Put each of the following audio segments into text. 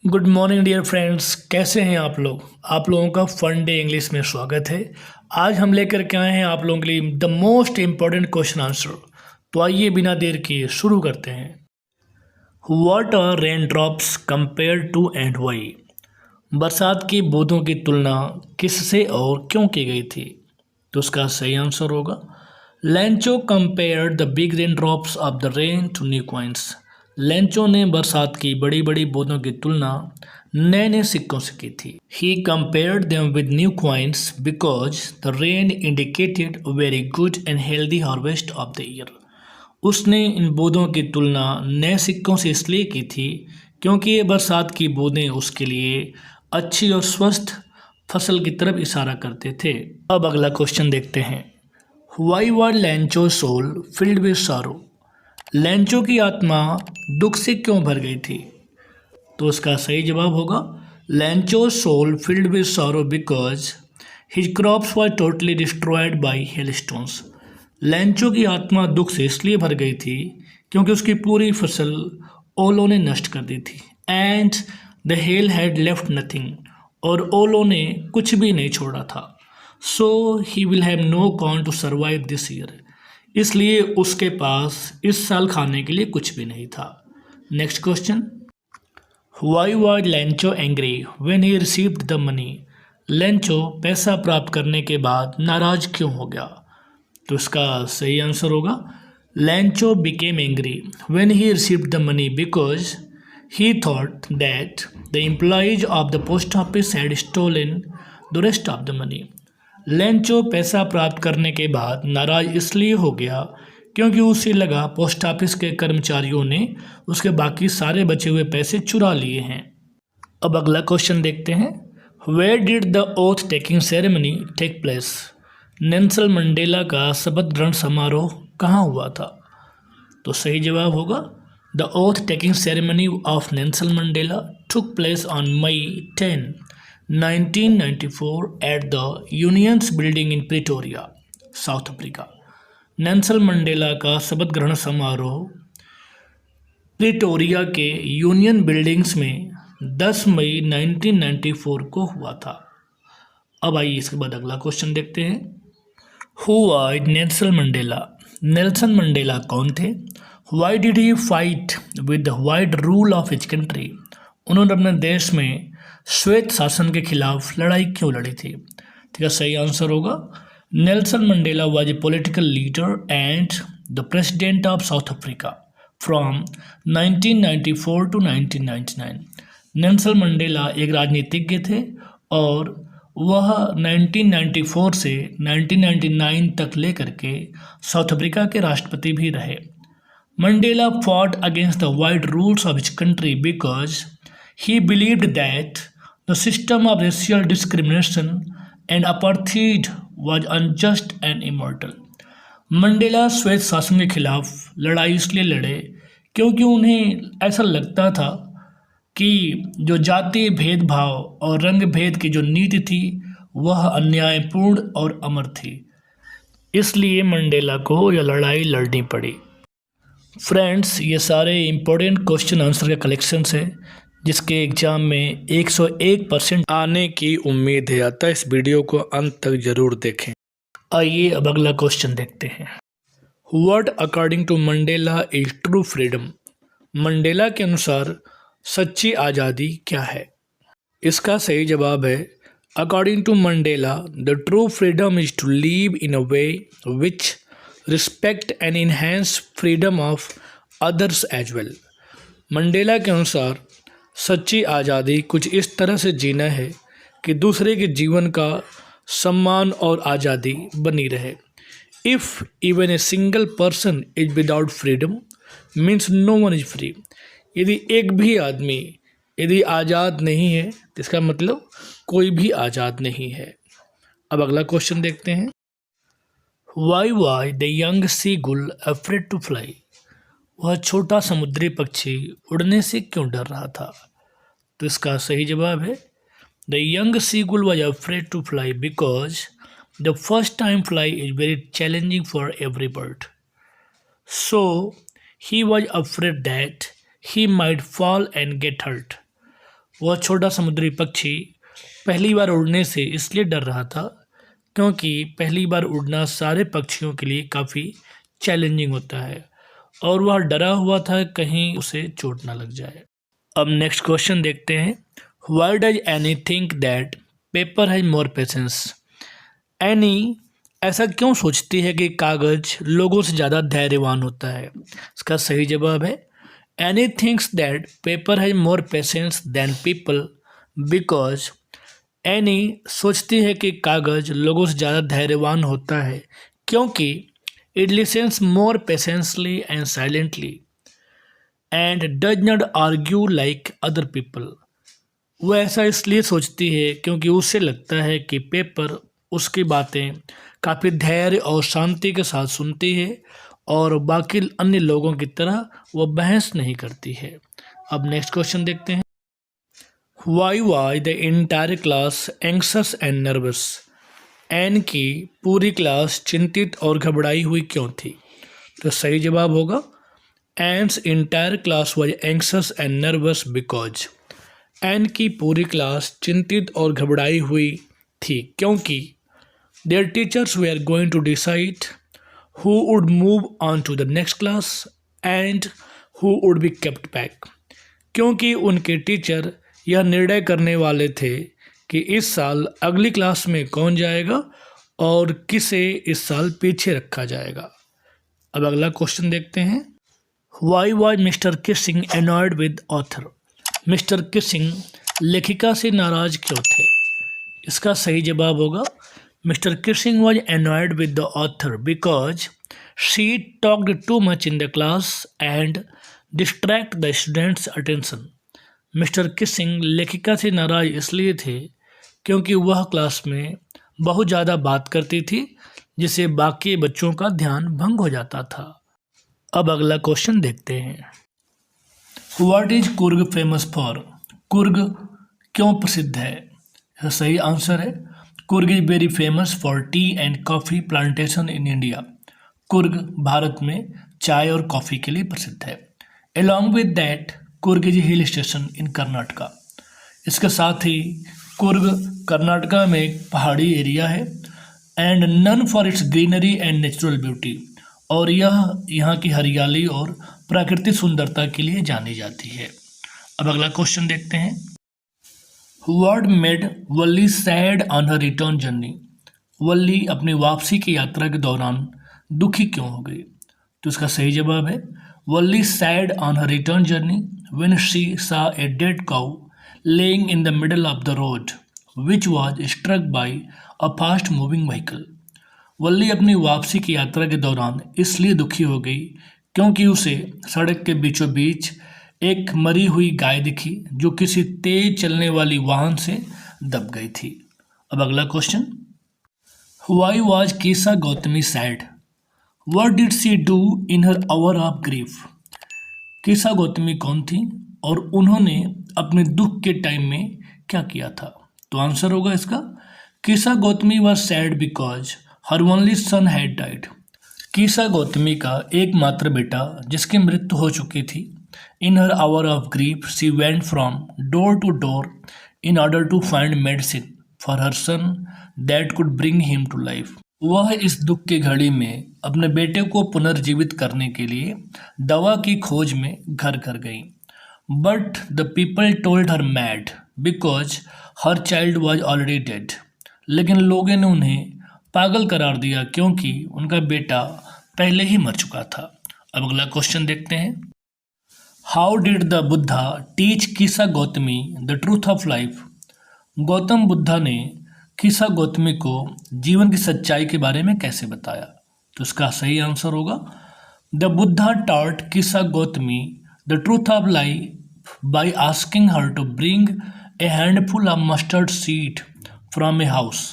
Good morning dear friends, कैसे हैं आप लोग। आप लोगों का फन डे इंग्लिश में स्वागत है। आज हम लेकर के आए हैं आप लोगों के लिए the most important question answer. तो आइए बिना देर किए शुरू करते हैं। What are raindrops compare to and why. बरसात की बूंदों की तुलना किससे और क्यों की गई थी। तो उसका सही आंसर होगा Lencho compare the big raindrops of the rain to new coins. Lencho ने बरसात की बड़ी बड़ी बूंदों की तुलना नए नए सिक्कों से की थी। He compared them with new coins because the rain indicated very good and healthy harvest of the year. उसने इन बूंदों की तुलना नए सिक्कों से इसलिए की थी क्योंकि ये बरसात की बूंदें उसके लिए अच्छी और स्वस्थ फसल की तरफ इशारा करते थे। अब अगला क्वेश्चन देखते हैं। Why was Lencho soul filled with sorrow. Lencho की आत्मा दुख से क्यों भर गई थी। तो उसका सही जवाब होगा Lencho soul filled with sorrow because his crops were totally destroyed by hailstones. Lencho की आत्मा दुख से इसलिए भर गई थी क्योंकि उसकी पूरी फसल ओलों ने नष्ट कर दी थी। And the hail had left nothing, और ओलों ने कुछ भी नहीं छोड़ा था। So he will have no corn to survive this year. इसलिए उसके पास इस साल खाने के लिए कुछ भी नहीं था। Next question. Y was Lencho angry when he received the money. Lencho पैसा प्राप्त करने के बाद नाराज क्यों हो गया। तो इसका सही आंसर होगा Lencho became angry when he received the money because he thought that the employees of the post office had stolen the rest of the money. Lencho पैसा प्राप्त करने के बाद नाराज इसलिए हो गया क्योंकि उसे लगा पोस्ट ऑफिस के कर्मचारियों ने उसके बाकी सारे बचे हुए पैसे चुरा लिए हैं। अब अगला क्वेश्चन देखते हैं। Where did the oath taking ceremony take place. Nelson Mandela का शपथ ग्रहण समारोह कहाँ हुआ था। तो सही जवाब होगा the oath taking ceremony of Nelson Mandela took place on May 10, 1994 at the Unions Building in Pretoria, South Africa. Nelson Mandela का शपथ ग्रहण समारोह प्रिटोरिया के यूनियन बिल्डिंग्स में 10 मई 1994 को हुआ था। अब आइए इसके बाद अगला क्वेश्चन देखते हैं। Who was Nelson Mandela. Nelson Mandela कौन थे। Why did he fight with the wide rule of his country. उन्होंने अपने देश में श्वेत शासन के खिलाफ लड़ाई क्यों लड़ी थी। ठीक है, सही आंसर होगा Nelson Mandela was a political leader and the president of South Africa from 1994 to 1999। Nelson Mandela एक राजनीतिज्ञ थे और वह 1994 से 1999 तक लेकर के साउथ अफ्रीका के राष्ट्रपति भी रहे। Mandela fought against the wide rules of his country because he believed that the system of racial discrimination and apartheid was unjust and immortal. Mandela श्वेत शासन के खिलाफ लड़ाई इसलिए लड़े क्योंकि उन्हें ऐसा लगता था कि जो जातीय भेदभाव और रंग भेद की जो नीति थी वह अन्यायपूर्ण और अमर थी। इसलिए मंडेला को यह लड़ाई लड़नी पड़ी। फ्रेंड्स, ये सारे इम्पोर्टेंट क्वेश्चन आंसर के कलेक्शंस है जिसके एग्ज़ाम में 101% आने की उम्मीद है। अतः इस वीडियो को अंत तक ज़रूर देखें। आइए अब अगला क्वेश्चन देखते हैं। What according to Mandela is true freedom. Mandela के अनुसार सच्ची आज़ादी क्या है। इसका सही जवाब है according to Mandela the true freedom is to live in a way which respect and enhance freedom of others as well. Mandela के अनुसार सच्ची आज़ादी कुछ इस तरह से जीना है कि दूसरे के जीवन का सम्मान और आज़ादी बनी रहे। If even a single person is without freedom means no one is free. यदि एक भी आदमी यदि आज़ाद नहीं है तो इसका मतलब कोई भी आज़ाद नहीं है। अब अगला क्वेश्चन देखते हैं। वाई वाई द यंग सी गुल अफ्रेड टू फ्लाई। वह छोटा समुद्री पक्षी उड़ने से क्यों डर रहा था। तो इसका सही जवाब है the young seagull was afraid to fly because the first time fly is very challenging for every bird. So he was afraid that he might fall and get hurt. वह छोटा समुद्री पक्षी पहली बार उड़ने से इसलिए डर रहा था क्योंकि पहली बार उड़ना सारे पक्षियों के लिए काफ़ी चैलेंजिंग होता है और वह डरा हुआ था कहीं उसे चोट ना लग जाए। अब नेक्स्ट क्वेश्चन देखते हैं। Why does any think that paper has more patience? Any ऐसा क्यों सोचती है कि कागज लोगों से ज़्यादा धैर्यवान होता है? इसका सही जवाब है Annie thinks that paper has more patience than people because Annie सोचती है कि कागज लोगों से ज़्यादा धैर्यवान होता है क्योंकि it lessons more patiently and silently and does not argue like other people. वह ऐसा इसलिए सोचती है क्योंकि उसे लगता है कि पेपर उसकी बातें काफ़ी धैर्य और शांति के साथ सुनती है और बाकी अन्य लोगों की तरह वह बहस नहीं करती है। अब नेक्स्ट क्वेश्चन देखते हैं। Why why the entire class anxious and nervous? Anne की पूरी क्लास चिंतित और घबराई हुई क्यों थी? तो सही जवाब होगा Anne's entire class was anxious and nervous because Anne की पूरी क्लास चिंतित और घबराई हुई थी क्योंकि their teachers were going to decide who would move on to the next class and who would be kept back. क्योंकि उनके टीचर यह निर्णय करने वाले थे कि इस साल अगली क्लास में कौन जाएगा और किसे इस साल पीछे रखा जाएगा। अब अगला क्वेश्चन देखते हैं। Why was mister Keesing annoyed with author? Mister Keesing लेखिका से नाराज क्यों थे? इसका सही जवाब होगा mister Keesing was annoyed with the author because she talked too much in the class and distract the students attention. Mister Keesing लेखिका से नाराज इसलिए थे क्योंकि वह क्लास में बहुत ज़्यादा बात करती थी जिससे बाकी बच्चों का ध्यान भंग हो जाता था। अब अगला क्वेश्चन देखते हैं। What is Coorg famous for? Coorg क्यों प्रसिद्ध है? यह सही आंसर है Coorg is very famous for T and coffee plantation in India. Coorg Bharat में चाय और कॉफ़ी के लिए प्रसिद्ध है। Along with that Coorg is hill station इन कर्नाटका। इसके साथ ही कुर्ग कर्नाटका में एक पहाड़ी एरिया है and known for its greenery and natural beauty, और यह यहाँ की हरियाली और प्राकृतिक सुंदरता के लिए जानी जाती है। अब अगला क्वेश्चन देखते हैं। What made Valli sad on her return journey? Valli अपनी वापसी की यात्रा के दौरान दुखी क्यों हो गई? तो इसका सही जवाब है Valli sad on her return journey when she saw a dead cow laying in the middle of the road which was struck by a fast moving vehicle। वल्ली अपनी वापसी की यात्रा के दौरान इसलिए दुखी हो गई क्योंकि उसे सड़क के बीचों बीच एक मरी हुई गाय दिखी जो किसी तेज चलने वाली वाहन से दब गई थी। अब अगला क्वेश्चन। Why was Kisa Gotami sad? What did she do in her hour of grief? Kisa Gotami कौन थी और उन्होंने अपने दुख के टाइम में क्या किया था? तो आंसर होगा इसका Kisa Gotami was sad because her only son had died. Kisa Gotami का एकमात्र बेटा जिसकी मृत्यु हो चुकी थी। In her hour of grief she went from door to door in order to find medicine for her son that could bring him to life. वह इस दुख की घड़ी में अपने बेटे को पुनर्जीवित करने के लिए दवा की खोज में घर घर गई। But the people told her mad because her child was already dead. लेकिन लोगों ने उन्हें पागल करार दिया क्योंकि उनका बेटा पहले ही मर चुका था। अब अगला क्वेश्चन देखते हैं। How did the Buddha teach कीसा Gotami the truth of life? Gautam Buddha ने कीसा गौतमी को जीवन की सच्चाई के बारे में कैसे बताया? तो इसका सही आंसर होगा the Buddha taught Kisa Gotami the truth of life by asking her to bring a handful of mustard seed from a house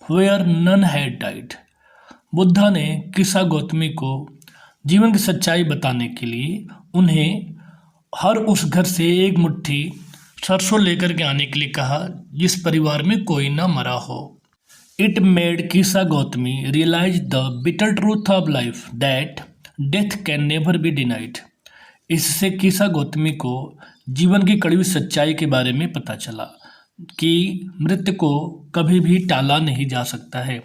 where none had died. Buddha ने कीसा गौतमी को जीवन की सच्चाई बताने के लिए उन्हें हर उस घर से एक मुट्ठी सरसों लेकर के आने के लिए कहा जिस परिवार में कोई न मरा हो। It made Kisa Gotami realise the bitter truth of life that death can never be denied. इससे कीसा गौतमी को जीवन की कड़वी सच्चाई के बारे में पता चला कि मृत्यु को कभी भी टाला नहीं जा सकता है।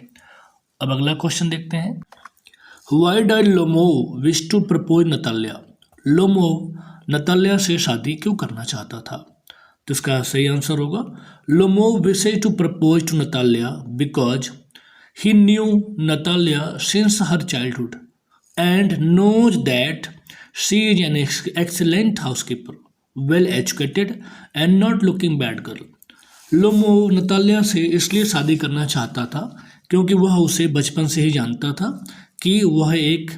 अब अगला क्वेश्चन देखते हैं। Why did Lomov wish to propose Natalya? Lomov Natalya से शादी क्यों करना चाहता था? तो इसका सही आंसर होगा Lomov wishes to propose to Natalya because he knew Natalya since her childhood and knows that she is an excellent housekeeper, well educated and not looking bad girl. Lomov Natalya से इसलिए शादी करना चाहता था क्योंकि वह उसे बचपन से ही जानता था कि वह एक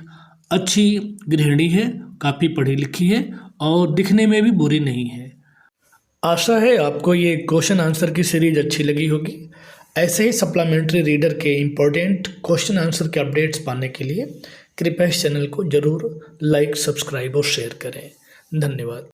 अच्छी गृहिणी है, काफ़ी पढ़ी लिखी है और दिखने में भी बुरी नहीं है। आशा है आपको ये क्वेश्चन आंसर की सीरीज अच्छी लगी होगी। ऐसे ही सप्लीमेंट्री रीडर के इम्पोर्टेंट क्वेश्चन आंसर के अपडेट्स पाने के लिए कृपया इस चैनल को ज़रूर लाइक, सब्सक्राइब और शेयर करें। धन्यवाद।